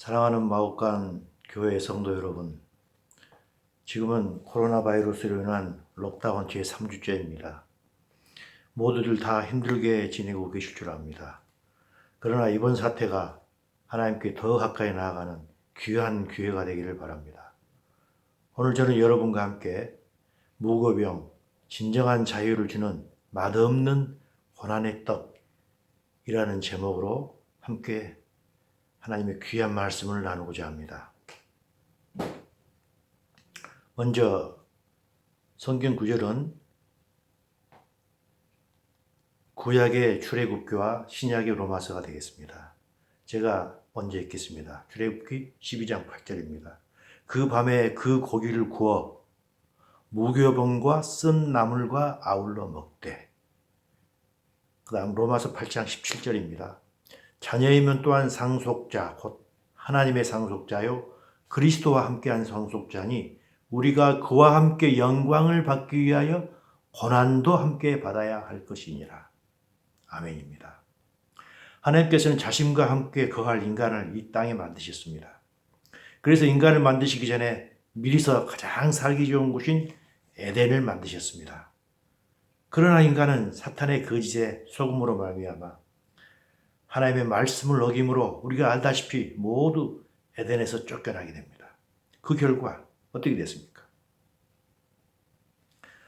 사랑하는 마옥간 교회 성도 여러분, 지금은 코로나 바이러스로 인한 록다운 제3주째입니다. 모두들 다 힘들게 지내고 계실 줄 압니다. 그러나 이번 사태가 하나님께 더 가까이 나아가는 귀한 기회가 되기를 바랍니다. 오늘 저는 여러분과 함께 무고병, 진정한 자유를 주는 맛없는 고난의 떡이라는 제목으로 함께 하나님의 귀한 말씀을 나누고자 합니다. 먼저 성경 구절은 구약의 출애굽기와 신약의 로마서가 되겠습니다. 제가 먼저 읽겠습니다. 출애굽기 12장 8절입니다. 그 밤에 그 고기를 구워 무교병과 쓴 나물과 아울러 먹되. 그 다음 로마서 8장 17절입니다. 자녀이면 또한 상속자 곧 하나님의 상속자요 그리스도와 함께한 상속자니 우리가 그와 함께 영광을 받기 위하여 고난도 함께 받아야 할 것이니라. 아멘입니다. 하나님께서는 자신과 함께 거할 인간을 이 땅에 만드셨습니다. 그래서 인간을 만드시기 전에 미리서 가장 살기 좋은 곳인 에덴을 만드셨습니다. 그러나 인간은 사탄의 거짓에 속음으로 말미암아 하나님의 말씀을 어김으로 우리가 알다시피 모두 에덴에서 쫓겨나게 됩니다. 그 결과 어떻게 됐습니까?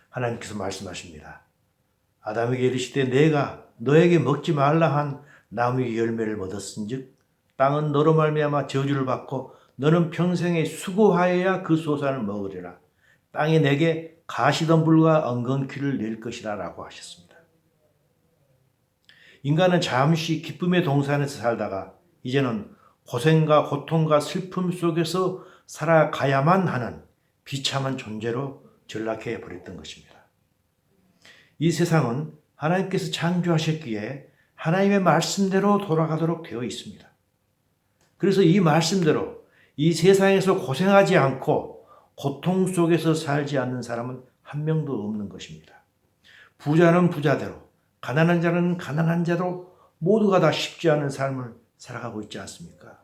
하나님께서 말씀하십니다. 아담에게 이르시되 내가 너에게 먹지 말라 한 나무의 열매를 얻었은즉 땅은 너로 말미암아 저주를 받고 너는 평생에 수고하여야 그 소산을 먹으리라. 땅이 내게 가시덤불과 엉겅퀴를 낼 것이라 라고 하셨습니다. 인간은 잠시 기쁨의 동산에서 살다가 이제는 고생과 고통과 슬픔 속에서 살아가야만 하는 비참한 존재로 전락해 버렸던 것입니다. 이 세상은 하나님께서 창조하셨기에 하나님의 말씀대로 돌아가도록 되어 있습니다. 그래서 이 말씀대로 이 세상에서 고생하지 않고 고통 속에서 살지 않는 사람은 한 명도 없는 것입니다. 부자는 부자대로, 가난한 자는 가난한 자로 모두가 다 쉽지 않은 삶을 살아가고 있지 않습니까?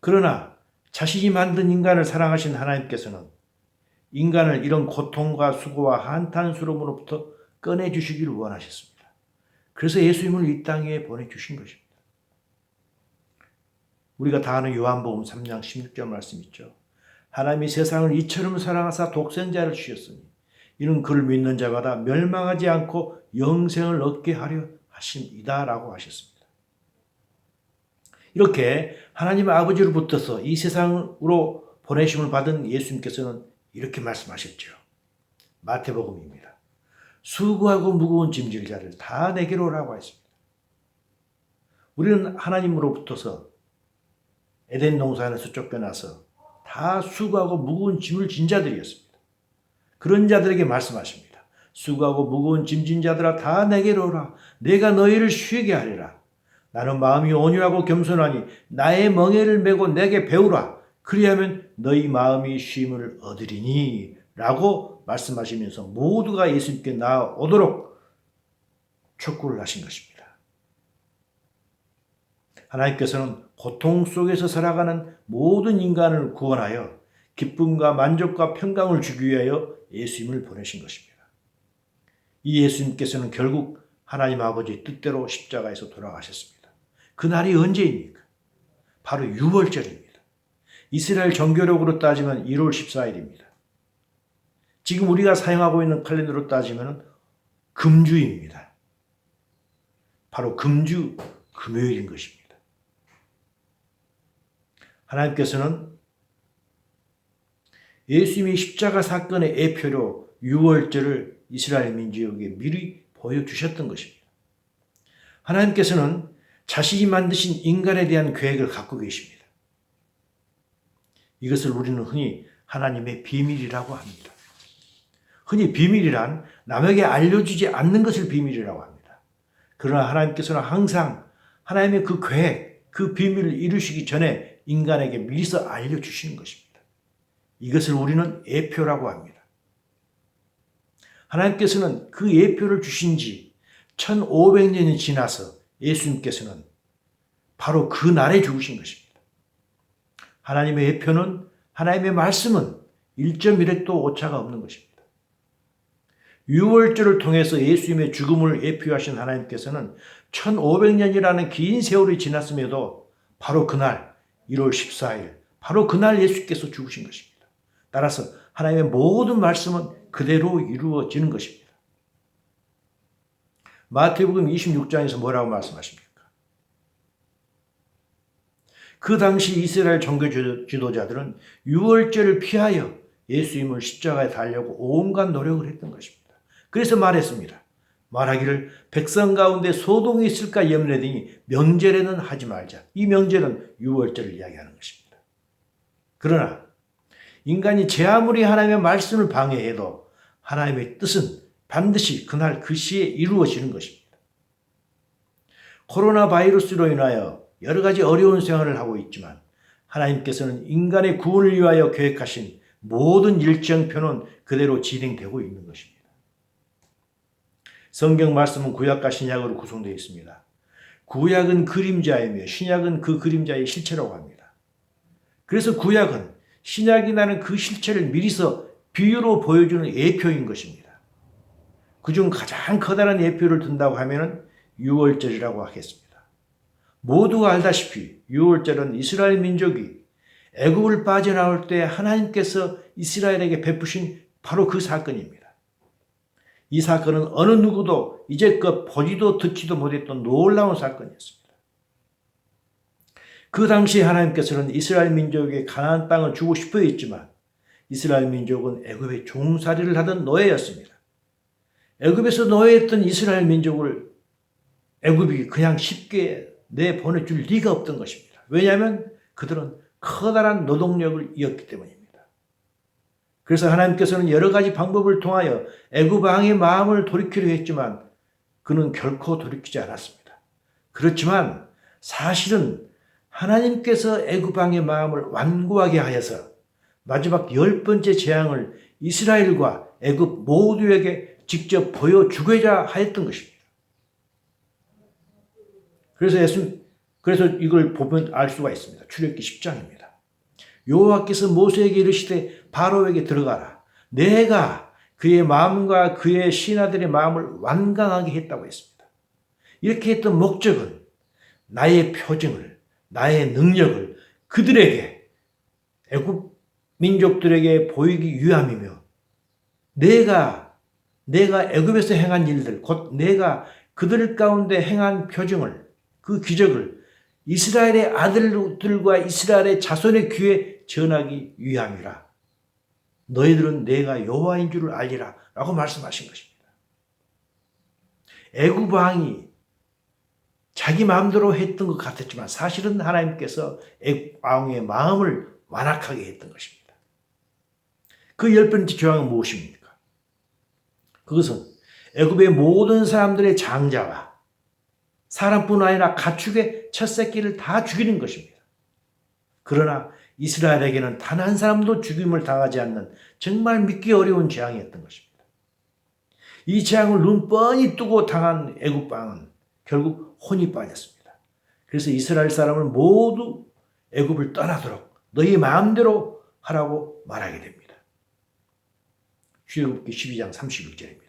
그러나 자신이 만든 인간을 사랑하신 하나님께서는 인간을 이런 고통과 수고와 한탄스러움으로부터 꺼내주시기를 원하셨습니다. 그래서 예수님을 이 땅에 보내주신 것입니다. 우리가 다 아는 요한복음 3장 16절 말씀 있죠. 하나님이 세상을 이처럼 사랑하사 독생자를 주셨으니 이는 그를 믿는 자마다 멸망하지 않고 영생을 얻게 하려 하심이다 라고 하셨습니다. 이렇게 하나님 아버지로부터서 이 세상으로 보내심을 받은 예수님께서는 이렇게 말씀하셨죠. 마태복음입니다. 수고하고 무거운 짐질 자를 다 내게로 오라고 했습니다. 우리는 하나님으로부터서 에덴 동산에서 쫓겨나서 다 수고하고 무거운 짐을 진 자들이었습니다. 그런 자들에게 말씀하십니다. 수고하고 무거운 짐진 자들아 다 내게로 오라. 내가 너희를 쉬게 하리라. 나는 마음이 온유하고 겸손하니 나의 멍에를 메고 내게 배우라. 그리하면 너희 마음이 쉼을 얻으리니 라고 말씀하시면서 모두가 예수님께 나아오도록 촉구를 하신 것입니다. 하나님께서는 고통 속에서 살아가는 모든 인간을 구원하여 기쁨과 만족과 평강을 주기 위하여 예수님을 보내신 것입니다. 이 예수님께서는 결국 하나님 아버지의 뜻대로 십자가에서 돌아가셨습니다. 그날이 언제입니까? 바로 6월절입니다. 이스라엘 정교력으로 따지면 1월 14일입니다. 지금 우리가 사용하고 있는 칼렌더로 따지면 금주입니다. 바로 금주 금요일인 것입니다. 하나님께서는 예수님이 십자가 사건의 예표로 6월절을 이스라엘 민족에게 미리 보여주셨던 것입니다. 하나님께서는 자신이 만드신 인간에 대한 계획을 갖고 계십니다. 이것을 우리는 흔히 하나님의 비밀이라고 합니다. 흔히 비밀이란 남에게 알려주지 않는 것을 비밀이라고 합니다. 그러나 하나님께서는 항상 하나님의 그 계획, 그 비밀을 이루시기 전에 인간에게 미리서 알려주시는 것입니다. 이것을 우리는 예표라고 합니다. 하나님께서는 그 예표를 주신 지 1500년이 지나서 예수님께서는 바로 그 날에 죽으신 것입니다. 하나님의 예표는, 하나님의 말씀은 1.1획도 오차가 없는 것입니다. 유월절을 통해서 예수님의 죽음을 예표하신 하나님께서는 1500년이라는 긴 세월이 지났음에도 바로 그날 1월 14일 바로 그날 예수께서 죽으신 것입니다. 따라서 하나님의 모든 말씀은 그대로 이루어지는 것입니다. 마태복음 26장에서 뭐라고 말씀하십니까? 그 당시 이스라엘 종교 지도자들은 유월절을 피하여 예수님을 십자가에 달려고 온갖 노력을 했던 것입니다. 그래서 말하기를 백성 가운데 소동이 있을까 염려되니 명절에는 하지 말자. 이 명절은 유월절을 이야기하는 것입니다. 그러나 인간이 제 아무리 하나님의 말씀을 방해해도 하나님의 뜻은 반드시 그날 그 시에 이루어지는 것입니다. 코로나 바이러스로 인하여 여러 가지 어려운 생활을 하고 있지만 하나님께서는 인간의 구원을 위하여 계획하신 모든 일정표는 그대로 진행되고 있는 것입니다. 성경 말씀은 구약과 신약으로 구성되어 있습니다. 구약은 그림자이며 신약은 그 그림자의 실체라고 합니다. 그래서 구약은 신약이 나는 그 실체를 미리서 비유로 보여주는 예표인 것입니다. 그중 가장 커다란 예표를 든다고 하면 유월절이라고 하겠습니다. 모두가 알다시피 유월절은 이스라엘 민족이 애굽을 빠져나올 때 하나님께서 이스라엘에게 베푸신 바로 그 사건입니다. 이 사건은 어느 누구도 이제껏 보지도 듣지도 못했던 놀라운 사건이었습니다. 그 당시 하나님께서는 이스라엘 민족에게 가나안 땅을 주고 싶어 했지만 이스라엘 민족은 애굽에 종살이를 하던 노예였습니다. 애굽에서 노예했던 이스라엘 민족을 애굽이 그냥 쉽게 내보내줄 리가 없던 것입니다. 왜냐하면 그들은 커다란 노동력을 이었기 때문입니다. 그래서 하나님께서는 여러 가지 방법을 통하여 애굽 왕의 마음을 돌이키려 했지만 그는 결코 돌이키지 않았습니다. 그렇지만 사실은 하나님께서 애굽 왕의 마음을 완고하게 하여서 마지막 10번째 재앙을 이스라엘과 애굽 모두에게 직접 보여주고자 하였던 것입니다. 그래서 이걸 보면 알 수가 있습니다. 출애굽기 10장입니다. 여호와께서 모세에게 이르시되 바로에게 들어가라. 내가 그의 마음과 그의 신하들의 마음을 완강하게 했다고 했습니다. 이렇게 했던 목적은 나의 표징을, 나의 능력을 그들에게, 애굽 민족들에게 보이기 위함이며 내가 애굽에서 행한 일들, 곧 내가 그들 가운데 행한 표징을, 그 기적을 이스라엘의 아들들과 이스라엘의 자손의 귀에 전하기 위함이라. 너희들은 내가 여호와인 줄을 알리라 라고 말씀하신 것입니다. 애굽 왕이 자기 마음대로 했던 것 같았지만 사실은 하나님께서 애굽 왕의 마음을 완악하게 했던 것입니다. 그 10번째 조항은 무엇입니까? 그것은 애굽의 모든 사람들의 장자와 사람뿐 아니라 가축의 첫 새끼를 다 죽이는 것입니다. 그러나 이스라엘에게는 단 한 사람도 죽임을 당하지 않는 정말 믿기 어려운 재앙이었던 것입니다. 이 재앙을 눈 뻔히 뜨고 당한 애굽 왕은 결국 혼이 빠졌습니다. 그래서 이스라엘 사람을 모두 애굽을 떠나도록 너희 마음대로 하라고 말하게 됩니다. 출애굽기 12장 31절입니다.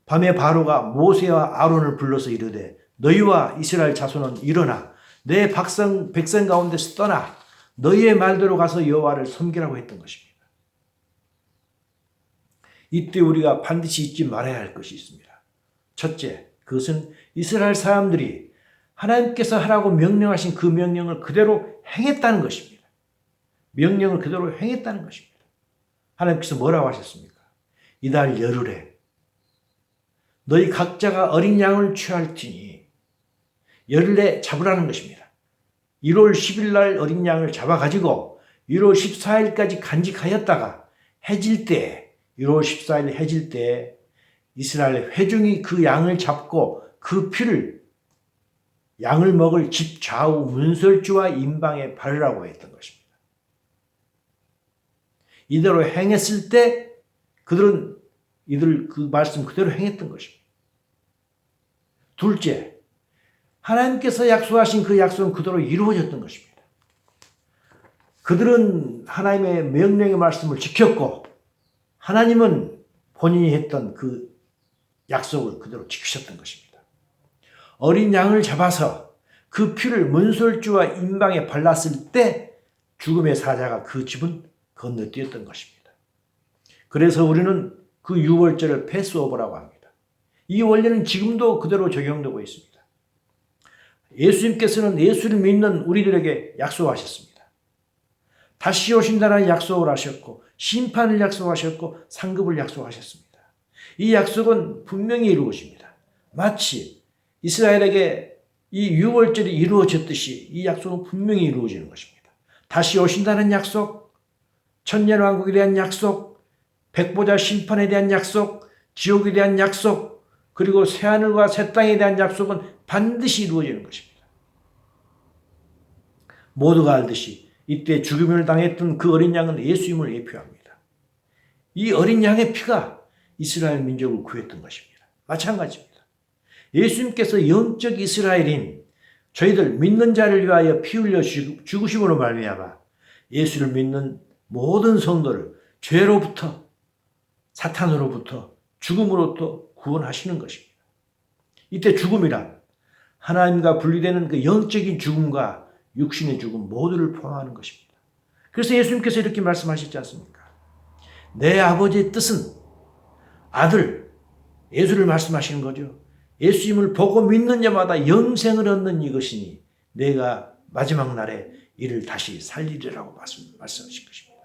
밤에 바로가 모세와 아론을 불러서 이르되 너희와 이스라엘 자손은 일어나 내 백성 가운데서 떠나 너희의 말대로 가서 여호와를 섬기라고 했던 것입니다. 이때 우리가 반드시 잊지 말아야 할 것이 있습니다. 첫째, 그것은 이스라엘 사람들이 하나님께서 하라고 명령하신 그 명령을 그대로 행했다는 것입니다. 명령을 그대로 행했다는 것입니다. 하나님께서 뭐라고 하셨습니까? 이달 열흘에 너희 각자가 어린 양을 취할 테니 열흘에 잡으라는 것입니다. 1월 10일 날 어린 양을 잡아가지고 1월 14일까지 간직하였다가 1월 14일 해질 때 이스라엘 회중이 그 양을 잡고 그 피를 양을 먹을 집 좌우 문설주와 임방에 바르라고 했던 것입니다. 이대로 행했을 때 이들 그 말씀 그대로 행했던 것입니다. 둘째, 하나님께서 약속하신 그 약속은 그대로 이루어졌던 것입니다. 그들은 하나님의 명령의 말씀을 지켰고 하나님은 본인이 했던 그 약속을 그대로 지키셨던 것입니다. 어린 양을 잡아서 그 피를 문설주와 임방에 발랐을 때 죽음의 사자가 그 집은 건너뛰었던 것입니다. 그래서 우리는 그 유월절을 패스오버라고 합니다. 이 원리는 지금도 그대로 적용되고 있습니다. 예수님께서는 예수를 믿는 우리들에게 약속하셨습니다. 다시 오신다는 약속을 하셨고 심판을 약속하셨고 상급을 약속하셨습니다. 이 약속은 분명히 이루어집니다. 마치 이스라엘에게 이 유월절이 이루어졌듯이 이 약속은 분명히 이루어지는 것입니다. 다시 오신다는 약속, 천년왕국에 대한 약속, 백보자 심판에 대한 약속, 지옥에 대한 약속, 그리고 새하늘과 새 땅에 대한 약속은 반드시 이루어지는 것입니다. 모두가 알듯이 이때 죽음을 당했던 그 어린 양은 예수님을 예표합니다. 이 어린 양의 피가 이스라엘 민족을 구했던 것입니다. 마찬가지입니다. 예수님께서 영적 이스라엘인 저희들 믿는 자를 위하여 피 흘려 죽으심으로 말미암아 예수를 믿는 모든 성도를 죄로부터 사탄으로부터 죽음으로부터 구원하시는 것입니다. 이때 죽음이란 하나님과 분리되는 그 영적인 죽음과 육신의 죽음 모두를 포함하는 것입니다. 그래서 예수님께서 이렇게 말씀하셨지 않습니까? 내 아버지의 뜻은 아들 예수를 말씀하시는 거죠. 예수님을 보고 믿는 자마다 영생을 얻는 이것이니 내가 마지막 날에 이를 다시 살리리라고 말씀하신 것입니다.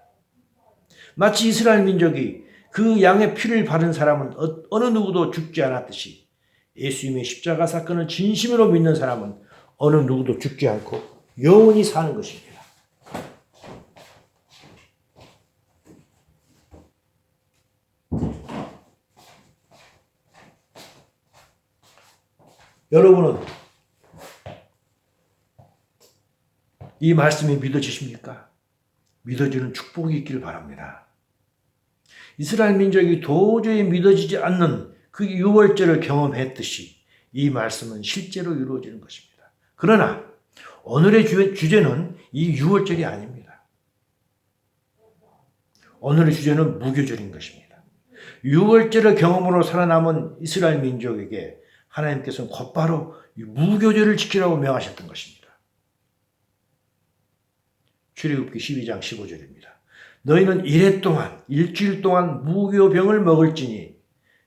마치 이스라엘 민족이 그 양의 피를 바른 사람은 어느 누구도 죽지 않았듯이 예수님의 십자가 사건을 진심으로 믿는 사람은 어느 누구도 죽지 않고 영원히 사는 것입니다. 여러분은 이 말씀이 믿어지십니까? 믿어지는 축복이 있기를 바랍니다. 이스라엘 민족이 도저히 믿어지지 않는 그 유월절을 경험했듯이 이 말씀은 실제로 이루어지는 것입니다. 그러나 오늘의 주제는 이 유월절이 아닙니다. 오늘의 주제는 무교절인 것입니다. 유월절의 경험으로 살아남은 이스라엘 민족에게 하나님께서는 곧바로 무교절을 지키라고 명하셨던 것입니다. 출애굽기 12장 15절입니다. 너희는 일주일 동안 무교병을 먹을지니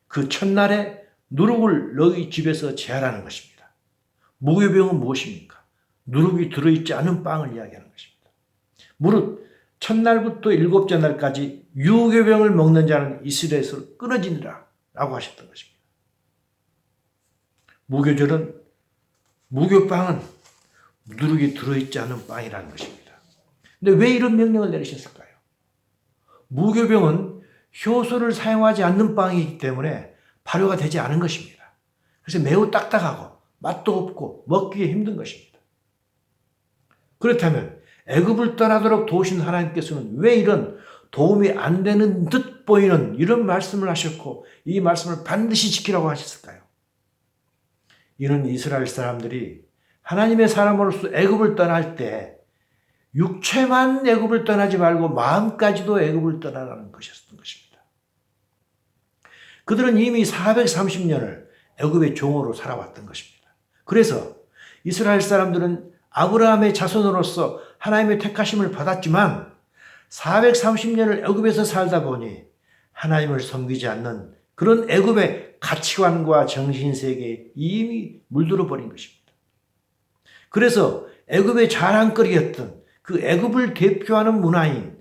그 첫날에 누룩을 너희 집에서 제하라는 것입니다. 무교병은 무엇입니까? 누룩이 들어있지 않은 빵을 이야기하는 것입니다. 무릇 첫날부터 일곱째 날까지 유교병을 먹는 자는 이스라엘에서 끊어지니라 라고 하셨던 것입니다. 무교빵은 누룩이 들어있지 않은 빵이라는 것입니다. 근데 왜 이런 명령을 내리셨을까요? 무교병은 효소를 사용하지 않는 빵이기 때문에 발효가 되지 않은 것입니다. 그래서 매우 딱딱하고 맛도 없고 먹기에 힘든 것입니다. 그렇다면 애굽을 떠나도록 도우신 하나님께서는 왜 이런 도움이 안 되는 듯 보이는 이런 말씀을 하셨고 이 말씀을 반드시 지키라고 하셨을까요? 이는 이스라엘 사람들이 하나님의 사람으로서 애굽을 떠날 때 육체만 애굽을 떠나지 말고 마음까지도 애굽을 떠나라는 것이었던 것입니다. 그들은 이미 430년을 애굽의 종으로 살아왔던 것입니다. 그래서 이스라엘 사람들은 아브라함의 자손으로서 하나님의 택하심을 받았지만 430년을 애굽에서 살다 보니 하나님을 섬기지 않는 그런 애굽의 가치관과 정신세계에 이미 물들어 버린 것입니다. 그래서 애굽의 자랑거리였던 그 애굽을 대표하는 문화인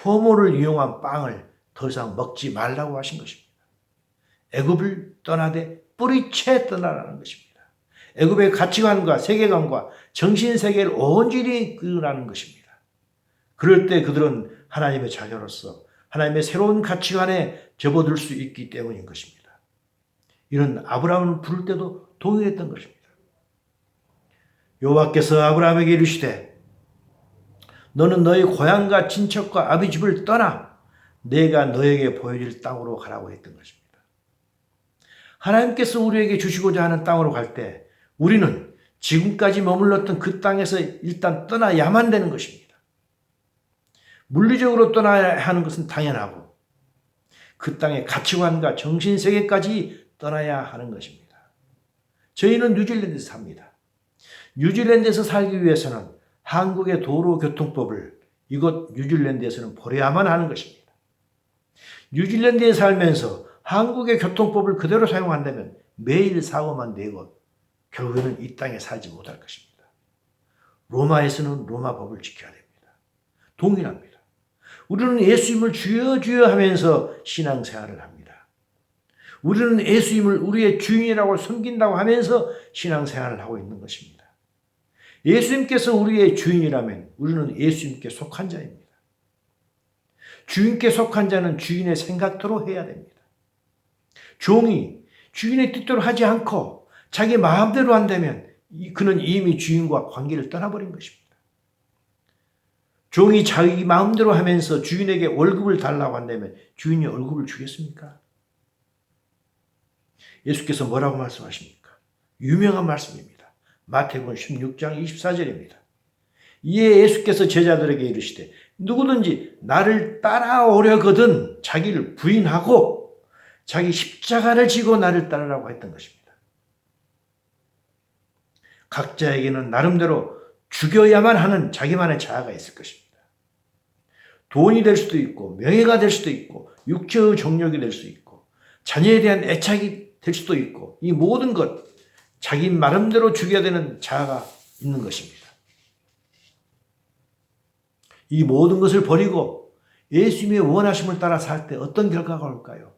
효모를 이용한 빵을 더 이상 먹지 말라고 하신 것입니다. 애굽을 떠나되 뿌리채 떠나라는 것입니다. 애굽의 가치관과 세계관과 정신세계를 온전히 이끌라는 것입니다. 그럴 때 그들은 하나님의 자녀로서 하나님의 새로운 가치관에 접어들 수 있기 때문인 것입니다. 이런 아브라함을 부를 때도 동의했던 것입니다. 여호와께서 아브라함에게 이르시되 너는 너희 고향과 친척과 아비 집을 떠나 내가 너에게 보여줄 땅으로 가라고 했던 것입니다. 하나님께서 우리에게 주시고자 하는 땅으로 갈 때 우리는 지금까지 머물렀던 그 땅에서 일단 떠나야만 되는 것입니다. 물리적으로 떠나야 하는 것은 당연하고 그 땅의 가치관과 정신세계까지 떠나야 하는 것입니다. 저희는 뉴질랜드에서 삽니다. 뉴질랜드에서 살기 위해서는 한국의 도로교통법을 이곳 뉴질랜드에서는 버려야만 하는 것입니다. 뉴질랜드에 살면서 한국의 교통법을 그대로 사용한다면 매일 사고만 내고 결국에는 이 땅에 살지 못할 것입니다. 로마에서는 로마 법을 지켜야 됩니다. 동일합니다. 우리는 예수님을 주여 주여 하면서 신앙생활을 합니다. 우리는 예수님을 우리의 주인이라고 섬긴다고 하면서 신앙생활을 하고 있는 것입니다. 예수님께서 우리의 주인이라면 우리는 예수님께 속한 자입니다. 주인께 속한 자는 주인의 생각대로 해야 됩니다. 종이 주인의 뜻대로 하지 않고 자기 마음대로 한다면 그는 이미 주인과 관계를 떠나버린 것입니다. 종이 자기 마음대로 하면서 주인에게 월급을 달라고 한다면 주인이 월급을 주겠습니까? 예수께서 뭐라고 말씀하십니까? 유명한 말씀입니다. 마태복음 16장 24절입니다. 이에 예수께서 제자들에게 이르시되 누구든지 나를 따라오려거든 자기를 부인하고 자기 십자가를 지고 나를 따르라고 했던 것입니다. 각자에게는 나름대로 죽여야만 하는 자기만의 자아가 있을 것입니다. 돈이 될 수도 있고 명예가 될 수도 있고 육체의 정욕이 될 수 있고 자녀에 대한 애착이 될 수도 있고 이 모든 것 자기 나름대로 죽여야 되는 자아가 있는 것입니다. 이 모든 것을 버리고 예수님의 원하심을 따라 살 때 어떤 결과가 올까요?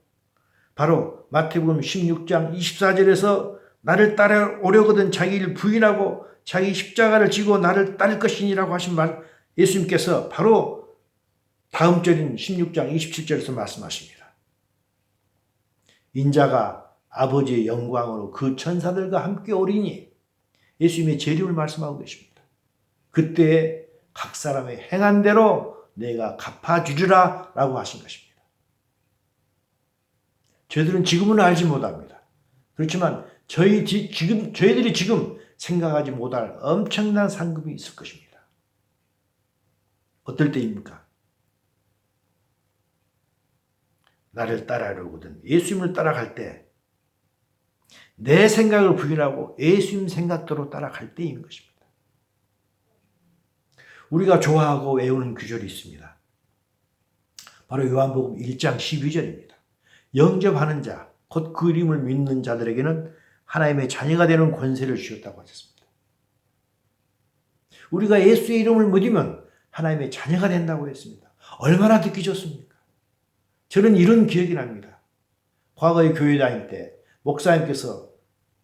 바로 마태복음 16장 24절에서 나를 따라오려거든 자기를 부인하고 자기 십자가를 지고 나를 따를 것이니라고 하신 말 예수님께서 바로 다음 절인 16장 27절에서 말씀하십니다. 인자가 아버지의 영광으로 그 천사들과 함께 오리니 예수님의 재림을 말씀하고 계십니다. 그때 각 사람의 행한 대로 내가 갚아주리라 라고 하신 것입니다. 저희들은 지금은 알지 못합니다. 그렇지만 저희들이 지금 생각하지 못할 엄청난 상급이 있을 것입니다. 어떨 때입니까? 나를 따라오려거든 예수님을 따라갈 때 내 생각을 부인하고 예수님 생각대로 따라갈 때인 것입니다. 우리가 좋아하고 외우는 구절이 있습니다. 바로 요한복음 1장 12절입니다. 영접하는 자, 곧 그 이름을 믿는 자들에게는 하나님의 자녀가 되는 권세를 주셨다고 하셨습니다. 우리가 예수의 이름을 믿으면 하나님의 자녀가 된다고 했습니다. 얼마나 듣기 좋습니까? 저는 이런 기억이 납니다. 과거에 교회 다닐 때 목사님께서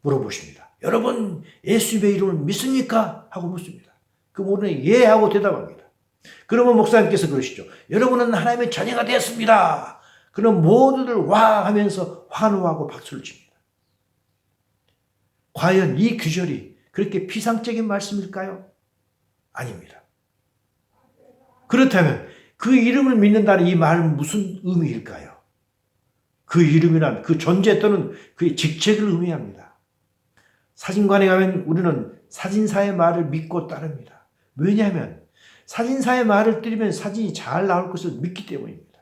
물어보십니다. 여러분 예수님의 이름을 믿습니까? 하고 묻습니다. 그 모르는 예 하고 대답합니다. 그러면 목사님께서 그러시죠. 여러분은 하나님의 자녀가 되었습니다. 그럼 모두들 와 하면서 환호하고 박수를 칩니다. 과연 이 규절이 그렇게 피상적인 말씀일까요? 아닙니다. 그렇다면 그 이름을 믿는다는 이 말은 무슨 의미일까요? 그 이름이란 그 존재 또는 그의 직책을 의미합니다. 사진관에 가면 우리는 사진사의 말을 믿고 따릅니다. 왜냐하면 사진사의 말을 들으면 사진이 잘 나올 것을 믿기 때문입니다.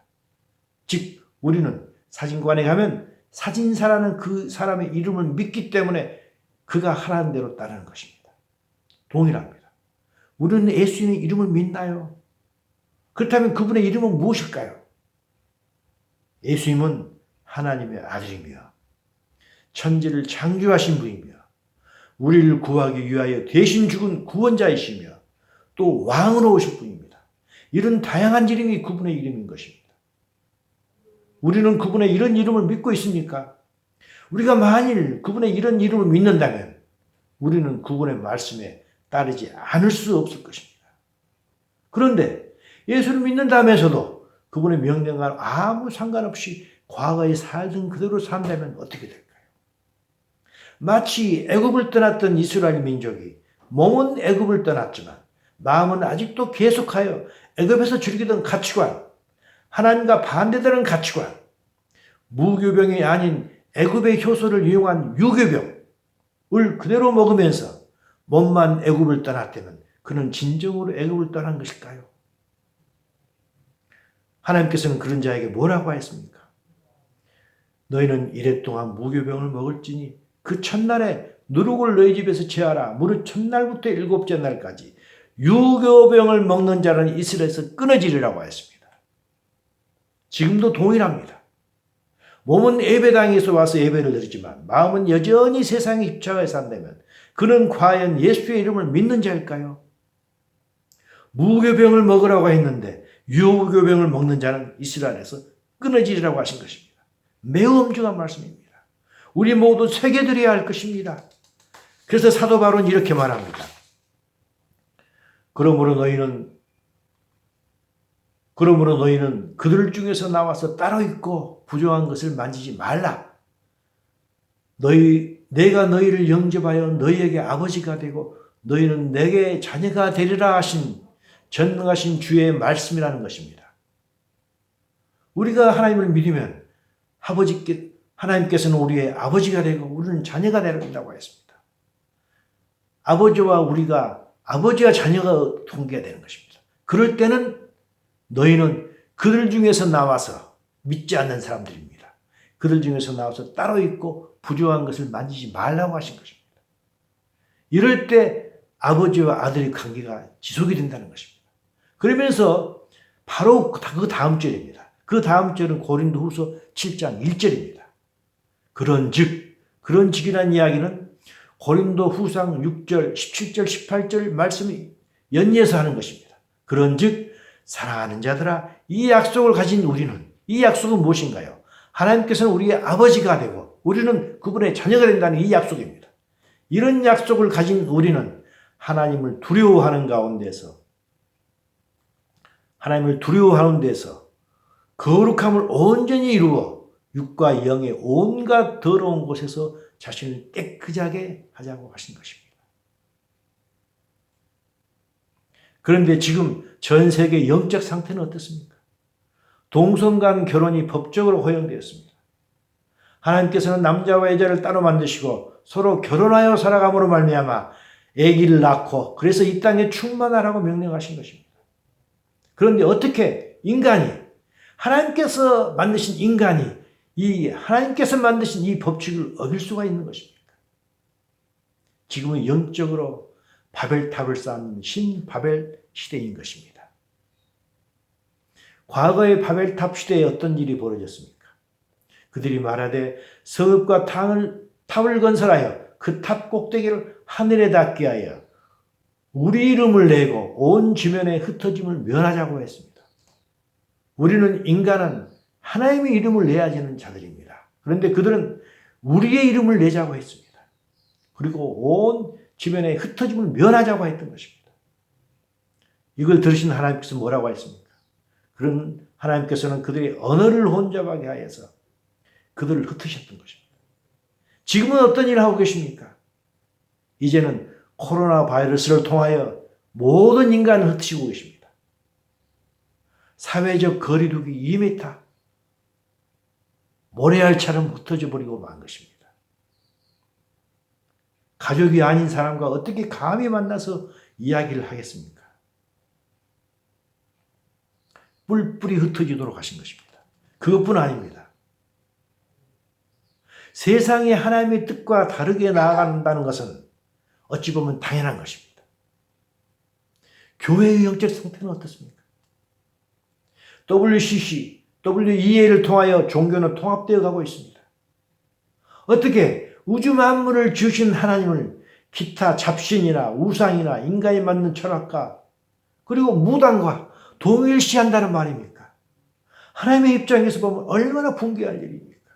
즉 우리는 사진관에 가면 사진사라는 그 사람의 이름을 믿기 때문에 그가 하라는 대로 따르는 것입니다. 동일합니다. 우리는 예수님의 이름을 믿나요? 그렇다면 그분의 이름은 무엇일까요? 예수님은 하나님의 아들이며 천지를 창조하신 분이며 우리를 구하기 위하여 대신 죽은 구원자이시며 또 왕으로 오실 분입니다. 이런 다양한 이름이 그분의 이름인 것입니다. 우리는 그분의 이런 이름을 믿고 있습니까? 우리가 만일 그분의 이런 이름을 믿는다면 우리는 그분의 말씀에 따르지 않을 수 없을 것입니다. 그런데 예수를 믿는다면서도 그분의 명령과 아무 상관없이 과거에 살던 그대로 산다면 어떻게 될까요? 마치 애굽을 떠났던 이스라엘 민족이 몸은 애굽을 떠났지만 마음은 아직도 계속하여 애굽에서 즐기던 가치관, 하나님과 반대되는 가치관, 무교병이 아닌 애굽의 효소를 이용한 유교병을 그대로 먹으면서 몸만 애굽을 떠났다면 그는 진정으로 애굽을 떠난 것일까요? 하나님께서는 그런 자에게 뭐라고 하였습니까? 너희는 이랫동안 무교병을 먹을지니 그 첫날에 누룩을 너희 집에서 제하라. 무릇 첫날부터 일곱째 날까지 유교병을 먹는 자는 이스라엘에서 끊어지리라고 하였습니다. 지금도 동일합니다. 몸은 예배당에서 와서 예배를 드리지만 마음은 여전히 세상에 집착하여 산다면 그는 과연 예수의 이름을 믿는 자일까요? 무교병을 먹으라고 했는데 유교병을 먹는 자는 이스라엘에서 끊어지리라고 하신 것입니다. 매우 엄중한 말씀입니다. 우리 모두 새겨드려야 할 것입니다. 그래서 사도 바울은 이렇게 말합니다. 그러므로 너희는 그들 중에서 나와서 따로 있고 부정한 것을 만지지 말라. 내가 너희를 영접하여 너희에게 아버지가 되고 너희는 내게 자녀가 되리라 하신 전능하신 주의 말씀이라는 것입니다. 우리가 하나님을 믿으면 하나님께서는 우리의 아버지가 되고 우리는 자녀가 된다고 했습니다. 아버지와 자녀가 통계가 되는 것입니다. 그럴 때는 너희는 그들 중에서 나와서 믿지 않는 사람들입니다. 그들 중에서 나와서 따로 있고 부조한 것을 만지지 말라고 하신 것입니다. 이럴 때 아버지와 아들의 관계가 지속이 된다는 것입니다. 그러면서 바로 그 다음 절입니다. 그 다음 절은 고린도후서 7장 1절입니다. 그런즉이라는 이야기는 고린도후상 6절, 17절, 18절 말씀이 연이어서 하는 것입니다. 그런즉 사랑하는 자들아 이 약속을 가진 우리는 이 약속은 무엇인가요? 하나님께서는 우리의 아버지가 되고 우리는 그분의 자녀가 된다는 이 약속입니다. 이런 약속을 가진 우리는 하나님을 두려워하는 데서 거룩함을 온전히 이루어 육과 영의 온갖 더러운 곳에서 자신을 깨끗하게 하자고 하신 것입니다. 그런데 지금 전 세계 영적 상태는 어떻습니까? 동성 간 결혼이 법적으로 허용되었습니다. 하나님께서는 남자와 여자를 따로 만드시고 서로 결혼하여 살아감으로 말미암아 아기를 낳고 그래서 이 땅에 충만하라고 명령하신 것입니다. 그런데 어떻게 하나님께서 만드신 인간이 하나님께서 만드신 이 법칙을 어길 수가 있는 것입니까? 지금은 영적으로 바벨탑을 쌓는 신바벨 시대인 것입니다. 과거의 바벨탑 시대에 어떤 일이 벌어졌습니까? 그들이 말하되 성읍과 탑을 건설하여 그 탑 꼭대기를 하늘에 닿게 하여 우리 이름을 내고 온 주변에 흩어짐을 면하자고 했습니다. 인간은 하나님의 이름을 내야 되는 자들입니다. 그런데 그들은 우리의 이름을 내자고 했습니다. 그리고 온 주변에 흩어짐을 면하자고 했던 것입니다. 이걸 들으신 하나님께서 뭐라고 했습니까? 그런 하나님께서는 그들의 언어를 혼잡하게 하여서 그들을 흩으셨던 것입니다. 지금은 어떤 일을 하고 계십니까? 이제는 코로나 바이러스를 통하여 모든 인간을 흩으시고 계십니다. 사회적 거리두기 2m, 모래알처럼 흩어져 버리고 만 것입니다. 가족이 아닌 사람과 어떻게 감히 만나서 이야기를 하겠습니까? 뿔뿔이 흩어지도록 하신 것입니다. 그것뿐 아닙니다. 세상이 하나님의 뜻과 다르게 나아간다는 것은 어찌 보면 당연한 것입니다. 교회의 영적 상태는 어떻습니까? WCC, WEA를 통하여 종교는 통합되어 가고 있습니다. 어떻게 우주 만물을 지으신 하나님을 기타 잡신이나 우상이나 인간이 만든 철학과 그리고 무당과 동일시한다는 말입니까? 하나님의 입장에서 보면 얼마나 붕괴할 일입니까?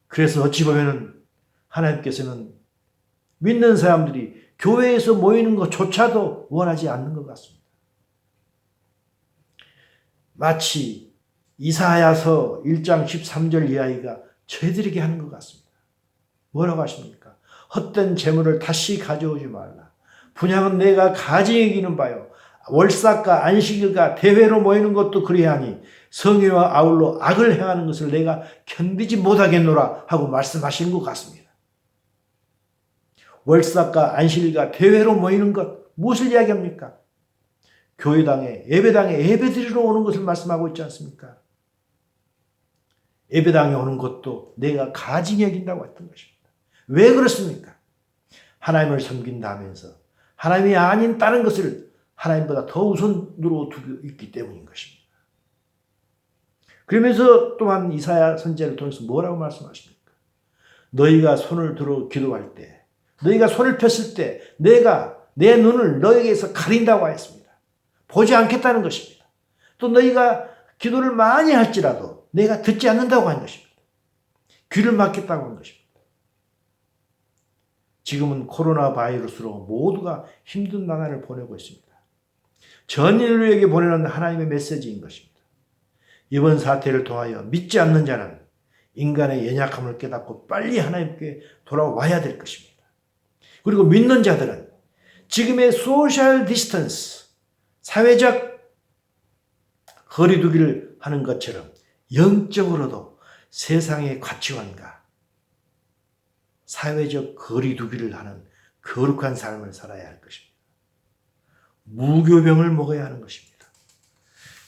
그래서 어찌 보면 하나님께서는 믿는 사람들이 교회에서 모이는 것조차도 원하지 않는 것 같습니다. 마치 이사야서 1장 13절 이하이가 저희들에게 하는 것 같습니다. 뭐라고 하십니까? 헛된 재물을 다시 가져오지 말라. 분향은 내가 가지 여기는 바요. 월삭과 안식일과 대회로 모이는 것도 그리하니 성회와 아울러 악을 행하는 것을 내가 견디지 못하겠노라 하고 말씀하시는 것 같습니다. 월삭과 안식일과 대회로 모이는 것 무엇을 이야기합니까? 교회당에 예배당에 예배드리러 오는 것을 말씀하고 있지 않습니까? 예배당에 오는 것도 내가 가증히 여긴다고 했던 것입니다. 왜 그렇습니까? 하나님을 섬긴다 하면서 하나님이 아닌 다른 것을 하나님보다 더 우선으로 두고 있기 때문인 것입니다. 그러면서 또한 이사야 선지자를 통해서 뭐라고 말씀하십니까? 너희가 손을 들어 기도할 때, 너희가 손을 폈을 때 내가 내 눈을 너희에게서 가린다고 하였습니다. 보지 않겠다는 것입니다. 또 너희가 기도를 많이 할지라도 내가 듣지 않는다고 하는 것입니다. 귀를 막겠다고 하는 것입니다. 지금은 코로나 바이러스로 모두가 힘든 나날을 보내고 있습니다. 전 인류에게 보내는 하나님의 메시지인 것입니다. 이번 사태를 통하여 믿지 않는 자는 인간의 연약함을 깨닫고 빨리 하나님께 돌아와야 될 것입니다. 그리고 믿는 자들은 지금의 소셜 디스턴스, 사회적 거리두기를 하는 것처럼 영적으로도 세상의 가치관과 사회적 거리두기를 하는 거룩한 삶을 살아야 할 것입니다. 무교병을 먹어야 하는 것입니다.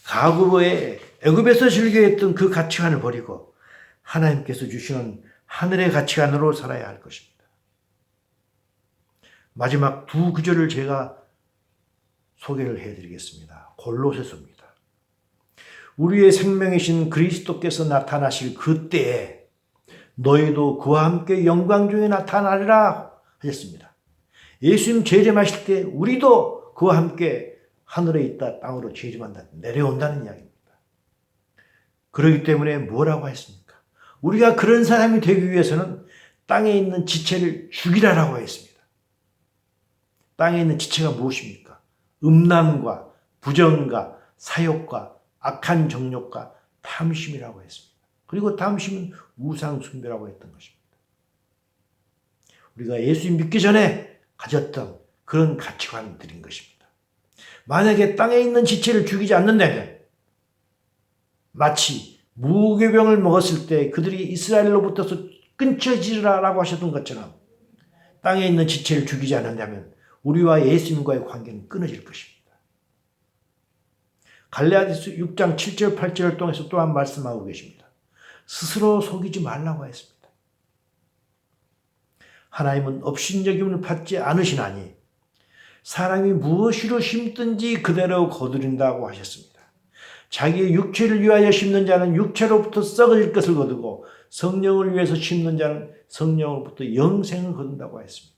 과거에 애굽에서 즐겨했던 그 가치관을 버리고 하나님께서 주시는 하늘의 가치관으로 살아야 할 것입니다. 마지막 두 구절을 제가 소개를 해드리겠습니다. 골로새서입니다. 우리의 생명이신 그리스도께서 나타나실 그때에 너희도 그와 함께 영광 중에 나타나리라 하셨습니다. 예수님 재림하실 때 우리도 그와 함께 하늘에 있다 땅으로 재림한다 내려온다는 이야기입니다. 그렇기 때문에 뭐라고 했습니까? 우리가 그런 사람이 되기 위해서는 땅에 있는 지체를 죽이라라고 했습니다. 땅에 있는 지체가 무엇입니까? 음란과 부정과 사욕과 악한 정욕과 탐심이라고 했습니다. 그리고 탐심은 우상 숭배라고 했던 것입니다. 우리가 예수 믿기 전에 가졌던 그런 가치관들인 것입니다. 만약에 땅에 있는 지체를 죽이지 않는다면 마치 무교병을 먹었을 때 그들이 이스라엘로부터서 끊쳐지라라고 하셨던 것처럼 땅에 있는 지체를 죽이지 않는다면 우리와 예수님과의 관계는 끊어질 것입니다. 갈라디아서 6장 7절 8절을 통해서 또한 말씀하고 계십니다. 스스로 속이지 말라고 했습니다. 하나님은 업신여김을 받지 않으시나니 사람이 무엇으로 심든지 그대로 거두린다고 하셨습니다. 자기의 육체를 위하여 심는 자는 육체로부터 썩어질 것을 거두고 성령을 위해서 심는 자는 성령으로부터 영생을 거둔다고 했습니다.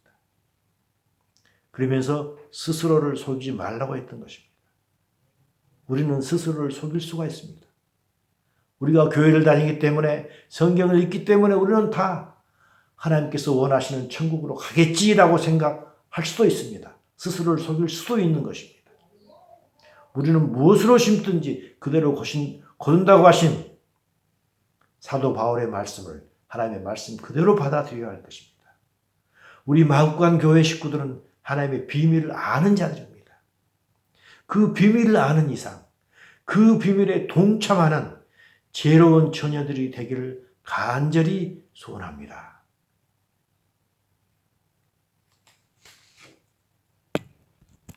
그러면서 스스로를 속이지 말라고 했던 것입니다. 우리는 스스로를 속일 수가 있습니다. 우리가 교회를 다니기 때문에 성경을 읽기 때문에 우리는 다 하나님께서 원하시는 천국으로 가겠지라고 생각할 수도 있습니다. 스스로를 속일 수도 있는 것입니다. 우리는 무엇으로 심든지 그대로 거둔다고 하신 사도 바울의 말씀을 하나님의 말씀 그대로 받아들여야 할 것입니다. 우리 마국간 교회 식구들은 하나님의 비밀을 아는 자들입니다. 그 비밀을 아는 이상 그 비밀에 동참하는 지혜로운 처녀들이 되기를 간절히 소원합니다.